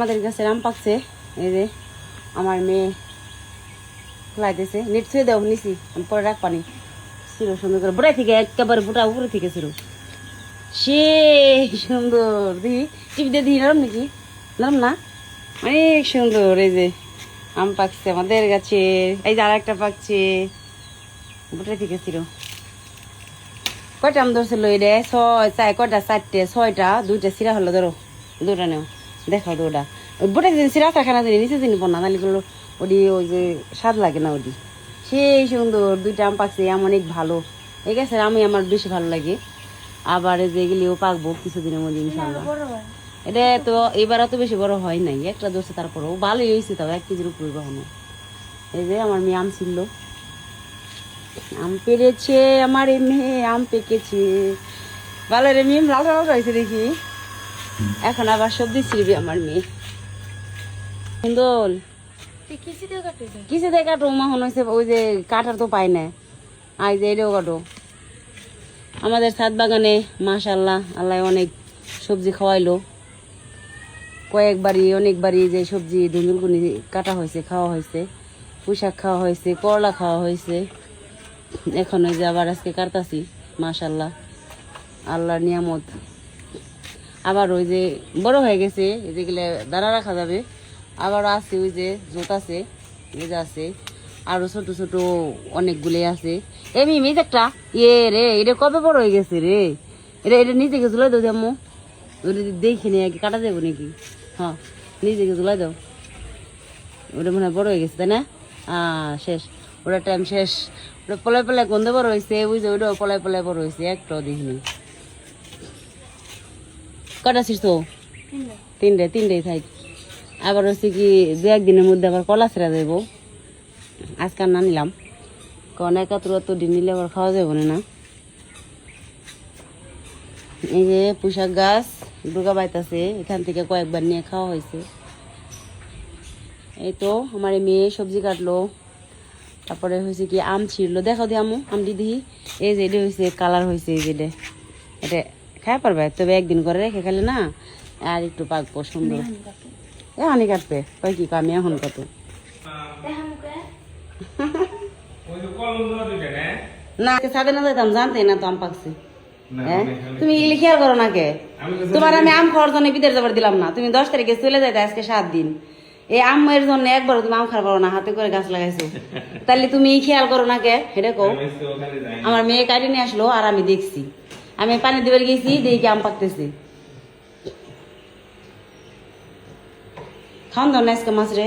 আমাদের গাছের আম পাকছে। এই যে আমার মেয়ে খোলাইতেছে, নেট ছুঁয়ে দেও নিছি, আমি পরে রাখ পানি ছিল সুন্দর করে বুড়াই থেকে একেবারে বুটা উপরে থেকে ছিল সে সুন্দর। দিই টিপ দিয়ে দিই নরম নাকি নরম না, অনেক সুন্দর। এই যে আম পাকছে আমাদের গাছে, এই যে আর একটা পাকছে বুটাই থেকে ছিল। কয়টা আম ধরছিল এটা? কয়টা? 4টে 6টা, 2টা সিরা হলো। ধরো 2টা নেও, দেখাও 2টা। ওই বুটা দিন সিরা খানা দিন নিচে দিন না, নালিগুলো ওটি ওই যে স্বাদ লাগে না ওটি। সেই সুন্দর 2টা আম পাকছে, আম অনেক ভালো। এই গেছে আমি আমার বেশি ভালো লাগে। আবার যেগুলিও পাকবো কিছুদিনের মধ্যে ইনশাল্লাহ। এটা তো এবার অত বেশি বড় হয় নাই, একটা ধরছে তারপরেও ভালোই হয়েছে, তাও 1 কেজির উপরে কখনো। এই যে আমার মেয়ে আম ছিল, আম পেরেছে আমার মেয়ে, আম পেকেছে ভালো রে। মিম লাল লাল হয়েছে দেখি। এখন আবার সবজি ছিড়বি আমার মেয়ে। সুন্দর কিসে দিয়ে কাটো মাহন হয়েছে, ওই যে কাটার তো পাই না। আই যে এটাও কাটো। আমাদের ছাদ বাগানে মাশাআল্লাহ আল্লাহ অনেক সবজি খাওয়াইলো। কয়েকবারই অনেকবারই যে সবজি ধুন্দুলকুনি কাটা হয়েছে, খাওয়া হয়েছে, পুঁইশাক খাওয়া হয়েছে, করলা খাওয়া হয়েছে। এখন ওই যে আবার আজকে কাটতাছি, মাশাআল্লাহ আল্লাহর নিয়ামত। আবার ওই যে বড় হয়ে গেছে, যেগুলো দাঁড়া রাখা যাবে। আবার আছে ওই যে জোত আছে, এই যে আছে আরো ছোট ছোট অনেকগুলো আছে। এমনি মেয়ে একটা ইয়ে রে, এটা কবে বড় হয়ে গেছে রে? এটা এটা নিজে গে ঝুলাই দাও জাম্মু, ওটা দেখি নি আগে কাটা যাবো নাকি। হ্যাঁ নিজে গে ঝুলাই দাও, ওটা মনে হয় বড় হয়ে গেছে তাই না? শেষ, ওটা টাইম শেষ। ওটা পলায় পলায় গন্ধ বড় হয়েছে, ওই যে ওইটাও পলায় পলায় বড় হয়েছে, একটাও দেখিনি। কটা ছিড়ছো? 3টাই থাক। আবার হচ্ছে কি 2-1 দিনের মধ্যে আবার কলা ছেড়া দেবো। আজকাল না নিলাম, কারণ 71 দিন নিলে আবার খাওয়া যাবে না। এই যে পুঁইশাক গাছ ডুগা বাইতাছে, এখান থেকে কয়েকবার নিয়ে খাওয়া হয়েছে। এই তো আমার মেয়ে সবজি কাটলো, তারপরে হয়েছে কি আম ছিঁড়লো। দেখাও দি আমু, আম দিদি। এই যে এটা হয়েছে কালার হয়েছে, এই যে এটা খাই পারবে, তবে 1 দিন করে রেখে খেলে না আর একটু পাকবো সুন্দর। এখনই কাটবে কয় কি আমি এখন কত না সাদে না যাইতাম, জানতে না তো আম পাকছে। হ্যাঁ তুমি এগুলি খেয়াল করো না কে? তোমার আমি আম খাওয়ার জন্য বিদেশ যাবার দিলাম না, তুমি 10 তারিখে চলে যাইতে, আজকে 7 দিন। এই আমের জন্য একবারও তুমি আম খাওয়ার পারো না, হাতে করে গাছ লাগাইছো, তাহলে তুমি খেয়াল করো না কে? এটা কো। আমার মেয়ে কাটি নিয়ে আসলো আর আমি দেখছি, আমি পানি দিবার গেছি, দেখি আম পাকতেছে। খাওয়ান দাও না আজকে মাছ রে।